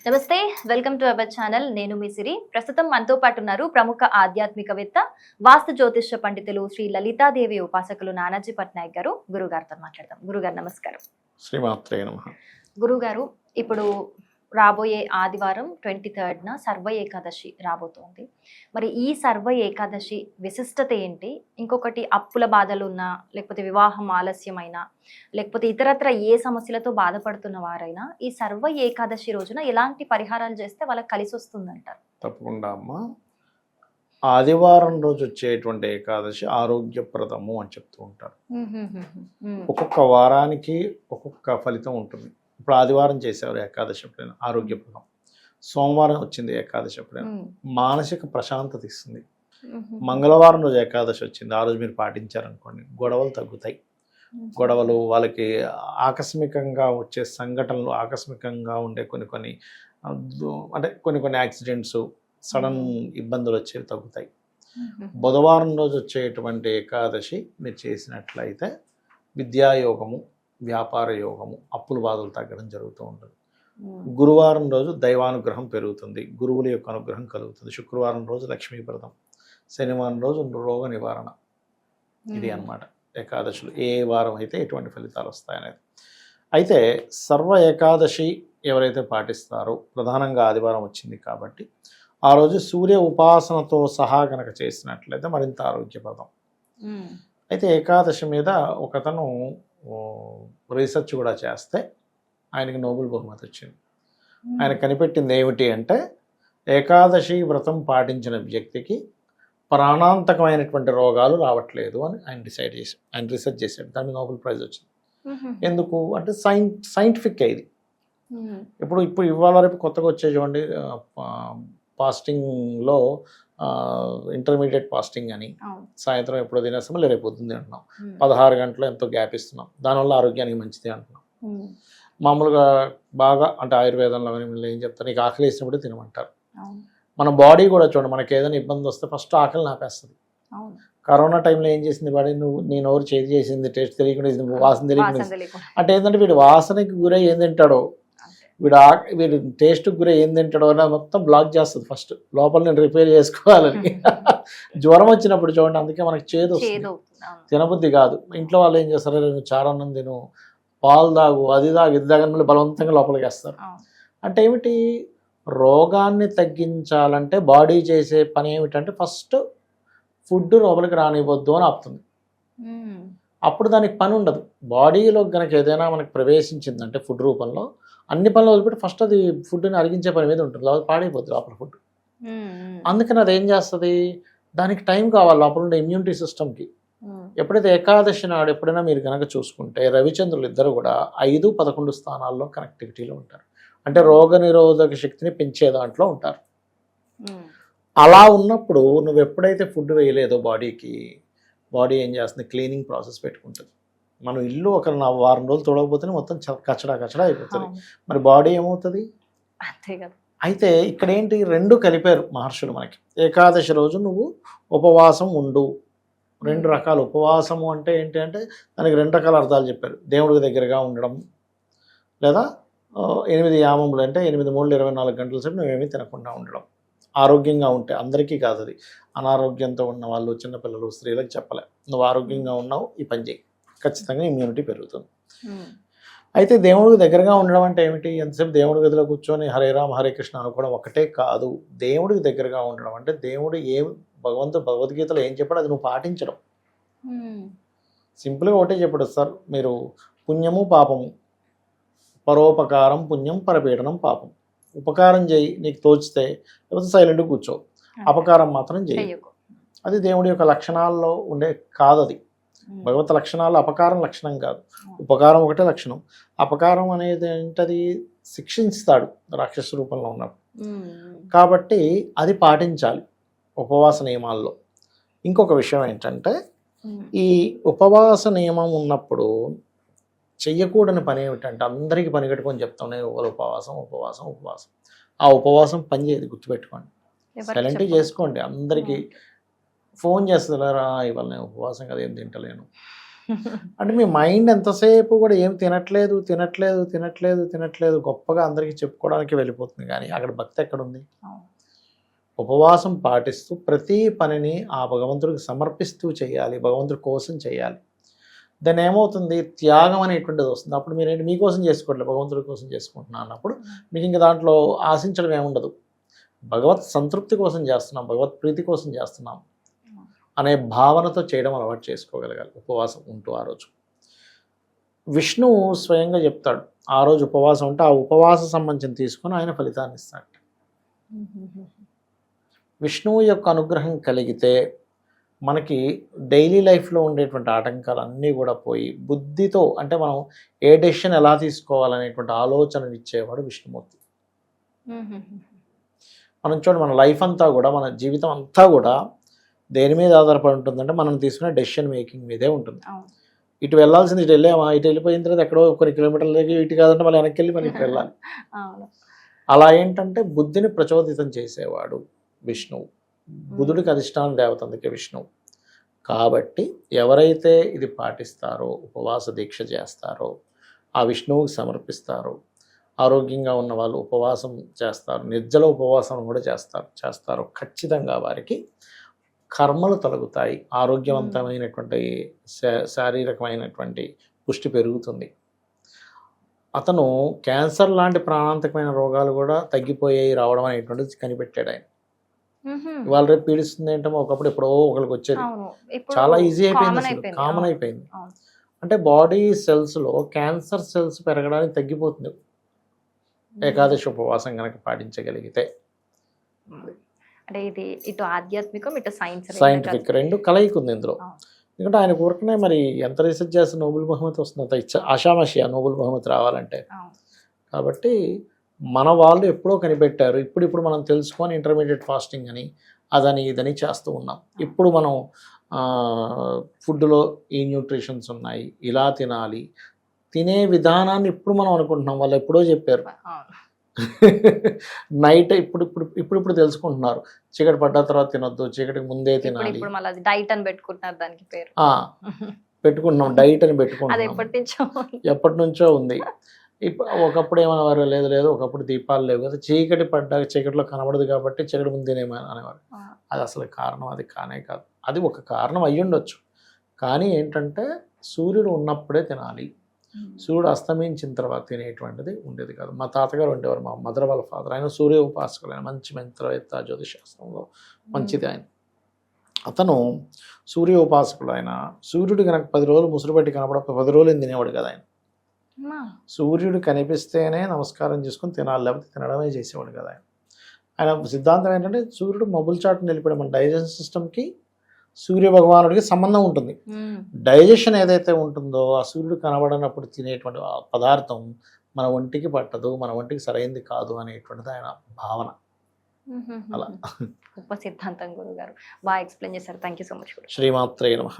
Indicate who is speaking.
Speaker 1: నమస్తే, welcome to our channel. నేను మీ సిరి. ప్రస్తుతం మనతో పాటు ఉన్నారు ప్రముఖ ఆధ్యాత్మికవేత్త, వాస్తు జ్యోతిష్య పండితులు శ్రీ లలితాదేవి ఉపాసకులు నానాజీ పట్నాయక్ గారు. గురుగారితో మాట్లాడదాం. గురుగారు నమస్కారం.
Speaker 2: శ్రీమాత్రే నమః.
Speaker 1: గురుగారు, ఇప్పుడు రాబోయే ఆదివారం 23న సర్వ ఏకాదశి రాబోతోంది. మరి ఈ సర్వ ఏకాదశి విశిష్టత ఏంటి? ఇంకొకటి, అప్పుల బాధలు ఉన్నా, లేకపోతే వివాహం ఆలస్యమైనా, లేకపోతే ఇతరత్ర ఏ సమస్యలతో బాధపడుతున్న వారైనా ఈ సర్వ ఏకాదశి రోజున ఎలాంటి పరిహారాలు చేస్తే వాళ్ళకి కలిసి వస్తుందంటారు?
Speaker 2: తప్పకుండా అమ్మా. ఆదివారం రోజు వచ్చేటువంటి ఏకాదశి ఆరోగ్యప్రదము అని చెప్తూ ఉంటారు. ఒక్కొక్క వారానికి ఒక్కొక్క ఫలితం ఉంటుంది. ఇప్పుడు ఆదివారం చేసేవారు ఏకాదశి ఎప్పుడైనా ఆరోగ్యప్రదం, సోమవారం వచ్చింది ఏకాదశి ఎప్పుడైనా మానసిక ప్రశాంతత ఇస్తుంది, మంగళవారం రోజు ఏకాదశి వచ్చింది ఆ రోజు మీరు పాటించారనుకోండి గొడవలు తగ్గుతాయి. గొడవలు, వాళ్ళకి ఆకస్మికంగా వచ్చే సంఘటనలు, ఆకస్మికంగా ఉండే కొన్ని యాక్సిడెంట్స్, సడన్ ఇబ్బందులు వచ్చేవి తగ్గుతాయి. బుధవారం రోజు వచ్చేటువంటి ఏకాదశి మీరు చేసినట్లయితే విద్యాయోగము, వ్యాపార యోగము, అప్పుల బాధలు తగ్గడం జరుగుతూ ఉంటుంది. గురువారం రోజు దైవానుగ్రహం పెరుగుతుంది, గురువుల యొక్క అనుగ్రహం కలుగుతుంది. శుక్రవారం రోజు లక్ష్మీప్రదం, శనివారం రోజు రోగ నివారణ. ఇది అన్నమాట ఏకాదశులు. ఏ వారం అయితే ఎటువంటి ఫలితాలు వస్తాయనేది. అయితే సర్వ ఏకాదశి ఎవరైతే పాటిస్తారో, ప్రధానంగా ఆదివారం వచ్చింది కాబట్టి ఆ రోజు సూర్య ఉపాసనతో సహా కనుక చేసినట్లయితే మరింత ఆరోగ్యప్రదం. అయితే ఏకాదశి మీద ఒకతను రీసెర్చ్ కూడా చేస్తే ఆయనకి నోబెల్ బహుమతి వచ్చింది. ఆయన కనిపెట్టింది ఏమిటి అంటే, ఏకాదశి వ్రతం పాటించిన వ్యక్తికి ప్రాణాంతకమైనటువంటి రోగాలు రావట్లేదు అని ఆయన రీసెర్చ్ చేశాడు. దానికి నోబెల్ ప్రైజ్ వచ్చింది. ఎందుకు అంటే సైంటిఫిక్ ఇది. ఇప్పుడు ఇవాళ రేపు కొత్తగా వచ్చే చూడండి, ఫాస్టింగ్లో ఇంటర్మీడియట్ ఫాస్టింగ్ అని, సాయంత్రం ఎప్పుడో తినేస్తామో రేపు పొద్దున్న తింటున్నాం, 16 గంటలు ఎంతో గ్యాప్ ఇస్తున్నాం, దానివల్ల ఆరోగ్యానికి మంచిది అంటున్నాం. మామూలుగా బాగా అంటే ఆయుర్వేదంలో ఏం చెప్తారు, నీకు ఆకలి వేసినప్పుడు తినమంటారు. మన బాడీ కూడా చూడండి, మనకి ఏదైనా ఇబ్బంది వస్తే ఫస్ట్ ఆకలి ఆపేస్తుంది. కరోనా టైంలో ఏం చేసింది బాడీ, నీ నోరు చేతి చేసింది, టేస్ట్ తెలియకుండా, వాసన తెలియకుండా. అంటే ఏంటంటే వీడు వాసనకి గురై ఏం తింటాడో, వీడు టేస్ట్కి గురై ఏం తింటాడో అనేది మొత్తం బ్లాక్ చేస్తుంది. ఫస్ట్ లోపల నేను రిపేర్ చేసుకోవాలని. జ్వరం వచ్చినప్పుడు చూడండి, అందుకే మనకి చేదు వస్తుంది, తినబుద్ధి కాదు. ఇంట్లో వాళ్ళు ఏం చేస్తారు, నేను చారన్నం తిను, పాలు తాగు, అది తాగు, ఇది తాగని మళ్ళీ బలవంతంగా లోపలికి వేస్తారు. అంటే ఏమిటి, రోగాన్ని తగ్గించాలంటే బాడీ చేసే పని ఏమిటంటే ఫస్ట్ ఫుడ్ లోపలికి రానివ్వద్దు అని ఆపుతుంది. అప్పుడు దానికి పని ఉండదు. బాడీలో కనుక ఏదైనా మనకి ప్రవేశించిందంటే ఫుడ్ రూపంలో అన్ని పనులు వదిలిపెట్టి ఫస్ట్ అది ఫుడ్ని అరిగించే పని మీద ఉంటుంది, లోపల పాడైపోతుంది లోపల ఫుడ్. అందుకని అది ఏం చేస్తుంది, దానికి టైం కావాలి లోపల ఉండే ఇమ్యూనిటీ సిస్టమ్కి. ఎప్పుడైతే ఏకాదశి నాడు ఎప్పుడైనా మీరు కనుక చూసుకుంటే రవిచంద్రులు ఇద్దరు కూడా 5, 11 స్థానాల్లో కనెక్టివిటీలో ఉంటారు. అంటే రోగ నిరోధక శక్తిని పెంచే దాంట్లో ఉంటారు. అలా ఉన్నప్పుడు నువ్వు ఎప్పుడైతే ఫుడ్ వేయలేదో బాడీ ఏం చేస్తుంది, క్లీనింగ్ ప్రాసెస్ పెట్టుకుంటుంది. మనం ఇల్లు ఒక వారం రోజులు తొడగపోతే మొత్తం కచడా అయిపోతుంది. మరి బాడీ ఏమవుతుంది? అయితే ఇక్కడ ఏంటి, 2 కలిపారు మహర్షులు మనకి. ఏకాదశి రోజు నువ్వు ఉపవాసం ఉండు. 2 రకాల ఉపవాసము అంటే ఏంటి అంటే దానికి 2 రకాల అర్థాలు చెప్పారు. దేవుడికి దగ్గరగా ఉండడం, లేదా 8 యామములు అంటే 8 మూడు 24 గంటల సేపు నువ్వేమీ తినకుండా ఉండడం. ఆరోగ్యంగా ఉంటే, అందరికీ కాదు అది, అనారోగ్యంతో ఉన్న వాళ్ళు, చిన్నపిల్లలు, స్త్రీలకు చెప్పలే. నువ్వు ఆరోగ్యంగా ఉన్నావు, ఈ పని చేయి, ఖచ్చితంగా ఇమ్యూనిటీ పెరుగుతుంది. అయితే దేవుడికి దగ్గరగా ఉండడం అంటే ఏమిటి, ఎంతసేపు దేవుడి గదిలో కూర్చొని హరే రామ హరే కృష్ణ అనుకోవడం ఒకటే కాదు. దేవుడికి దగ్గరగా ఉండడం అంటే దేవుడు భగవద్గీతలో ఏం చెప్పాడు అది నువ్వు పాటించడం. సింపుల్గా ఒకటే చెప్పాడు సార్, మీరు పుణ్యము పాపము, పరోపకారం పుణ్యం, పరపీడనం పాపం. ఉపకారం చేయి నీకు తోచితే, లేకపోతే సైలెంట్గా కూర్చో, అపకారం మాత్రం చేయి. అది దేవుడి యొక్క లక్షణాల్లో ఉండే కాదు. అది భగవత్ లక్షణాలు, అపకారం లక్షణం కాదు, ఉపకారం ఒకటే లక్షణం. అపకారం అనేది ఏంటది, శిక్షిస్తాడు రాక్షస రూపంలో ఉన్నప్పుడు. కాబట్టి అది పాటించాలి ఉపవాస నియమాల్లో. ఇంకొక విషయం ఏంటంటే, ఈ ఉపవాస నియమం ఉన్నప్పుడు చెయ్యకూడని పని ఏమిటంటే, అందరికీ పని కట్టుకొని చెప్తాం నేను ఉపవాసం. ఆ ఉపవాసం పని చేయదు, గుర్తుపెట్టుకోండి. సైలెంట్గా చేసుకోండి. అందరికీ ఫోన్ చేస్తుందిరా, ఇవాళ నేను ఉపవాసం కదా, ఏం తింటలేను, అంటే మీ మైండ్ ఎంతసేపు కూడా ఏం తినట్లేదు తినట్లేదు తినట్లేదు తినట్లేదు గొప్పగా అందరికీ చెప్పుకోవడానికి వెళ్ళిపోతుంది, కానీ అక్కడ భక్తి ఎక్కడుంది? ఉపవాసం పాటిస్తూ ప్రతి పనిని ఆ భగవంతుడికి సమర్పిస్తూ చేయాలి, భగవంతుడి కోసం చేయాలి. దాన్ని ఏమవుతుంది, త్యాగం అనేటువంటిది వస్తుంది. అప్పుడు మీరేంటి, మీకోసం చేసుకోవట్లేదు, భగవంతుడి కోసం చేసుకుంటున్నా అన్నప్పుడు మీకు ఇంకా దాంట్లో ఆశించడం ఏముండదు. భగవత్ సంతృప్తి కోసం చేస్తున్నాం, భగవత్ ప్రీతి కోసం చేస్తున్నాం అనే భావనతో చేయడం అలవాటు చేసుకోగలగాలి ఉపవాసం ఉంటూ. ఆ రోజు విష్ణువు స్వయంగా చెప్తాడు, ఆ రోజు ఉపవాసం ఉంటే ఆ ఉపవాస సంబంధించిన తీసుకొని ఆయన ఫలితాన్ని ఇస్తాడు. విష్ణువు యొక్క అనుగ్రహం కలిగితే మనకి డైలీ లైఫ్లో ఉండేటువంటి ఆటంకాలు అన్నీ కూడా పోయి బుద్ధితో, అంటే మనం ఏ డెసిషన్ ఎలా తీసుకోవాలనేటువంటి ఆలోచనలు ఇచ్చేవాడు విష్ణుమూర్తి. మనం చూడండి, మన లైఫ్ అంతా కూడా, మన జీవితం అంతా కూడా దేని మీద ఆధారపడి ఉంటుందంటే మనం తీసుకునే డెసిషన్ మేకింగ్ మీదే ఉంటుంది. ఇటు వెళ్ళాల్సింది ఇటు వెళ్ళామా, ఇటు వెళ్ళిపోయిన తర్వాత ఎక్కడో కొన్ని కిలోమీటర్లకి ఇటు కాదంటే మళ్ళీ వెనక్కి వెళ్ళి మళ్ళీ ఇటు వెళ్ళాలి. అలా ఏంటంటే బుద్ధిని ప్రచోదితం చేసేవాడు విష్ణువు. బుధుడికి అధిష్టాన దేవత అందుకే విష్ణువు. కాబట్టి ఎవరైతే ఇది పాటిస్తారో, ఉపవాస దీక్ష చేస్తారో, ఆ విష్ణువుకి సమర్పిస్తారో, ఆరోగ్యంగా ఉన్న వాళ్ళు ఉపవాసం చేస్తారు, నిర్జల ఉపవాసం కూడా చేస్తారు ఖచ్చితంగా వారికి కర్మలు తొలగుతాయి, ఆరోగ్యవంతమైనటువంటి శారీరకమైనటువంటి పుష్టి పెరుగుతుంది. అతను క్యాన్సర్ లాంటి ప్రాణాంతకమైన రోగాలు కూడా తగ్గిపోయాయి రావడం అనేటువంటిది కనిపెట్టాడు ఆయన. ఇవాళ రేపు పీడిస్తుంది ఏంటో ఒకప్పుడు ఎప్పుడో ఒకరికి వచ్చేది, చాలా ఈజీ అయిపోయింది, అసలు కామన్ అయిపోయింది. అంటే బాడీ సెల్స్లో క్యాన్సర్ సెల్స్ పెరగడానికి తగ్గిపోతుంది ఏకాదశి ఉపవాసం కనుక పాటించగలిగితే.
Speaker 1: అంటే ఇది ఇటు ఆధ్యాత్మికం ఇటు
Speaker 2: సైంటిఫిక్ రెండు కలయిక ఉంది ఇందులో. ఎందుకంటే ఆయన ఊరికనే మరి ఎంత రీసెర్చ్ చేస్తే నోబెల్ బహుమతి వస్తుంది, ఆషామాషి ఆ నోబెల్ బహుమతి రావాలంటే. కాబట్టి మన వాళ్ళు ఎప్పుడో కనిపెట్టారు, ఇప్పుడు మనం తెలుసుకొని ఇంటర్మీడియట్ ఫాస్టింగ్ అని అదని ఇదని చేస్తూ ఉన్నాం. ఇప్పుడు మనం ఫుడ్లో ఈ న్యూట్రిషన్స్ ఉన్నాయి, ఇలా తినాలి, తినే విధానాన్ని ఇప్పుడు మనం అనుకుంటున్నాం, వాళ్ళు ఎప్పుడో చెప్పారు. నైట్ ఇప్పుడు తెలుసుకుంటున్నారు, చీకటి పడ్డ తర్వాత తినొద్దు, చీకటికి ముందే తినాలి,
Speaker 1: డైట్ అని పెట్టుకుంటున్నారు, దానికి పేరు
Speaker 2: పెట్టుకుంటున్నాం, డైట్ అని పెట్టుకుంటున్నాం, ఎప్పటి నుంచో ఉంది. ఒకప్పుడు ఏమనేవారు, లేదు ఒకప్పుడు దీపాలు లేవు కదా, చీకటిలో కనబడదు కాబట్టి చీకటి ముందు తినేమని అనేవారు. అది అసలు కారణం అది కానే కాదు. అది ఒక కారణం అయ్యుండొచ్చు, కానీ ఏంటంటే సూర్యుడు ఉన్నప్పుడే తినాలి, సూర్యుడు అస్తమించిన తర్వాత తినేటువంటిది ఉండేది కాదు. మా తాతగారు ఉండేవారు, మా మదర్ వాళ్ళ ఫాదర్, ఆయన సూర్య ఉపాసకులు, ఆయన మంచి మంత్రవేత్త, జ్యోతిశాస్త్రంలో మంచిది ఆయన. అతను సూర్య ఉపాసకులు. ఆయన సూర్యుడు కనుక 10 రోజులు ముసురుబట్టి కనపడ 10 రోజులు తినేవాడు కదా ఆయన. సూర్యుడు కనిపిస్తేనే నమస్కారం చేసుకుని తినాలి, లేకపోతే తినడమే చేసేవాడు కదా ఆయన. ఆయన సిద్ధాంతం ఏంటంటే సూర్యుడు మబ్బుల చాటును నిలిపడం, మన డైజెషన్ సిస్టమ్కి సూర్య భగవానుడికి సంబంధం ఉంటుంది. డైజెషన్ ఏదైతే ఉంటుందో ఆ సూర్యుడు కనబడినప్పుడు తినేటువంటి పదార్థం మన ఒంటికి పట్టదు, మన ఒంటికి సరైనది కాదు అనేటువంటిది ఆయన భావన. అలా
Speaker 1: గొప్ప సిద్ధాంతం గురుగారు, బాగా ఎక్స్ప్లెయిన్ చేశారు. Thank you so much.
Speaker 2: శ్రీమాత్రే నమః.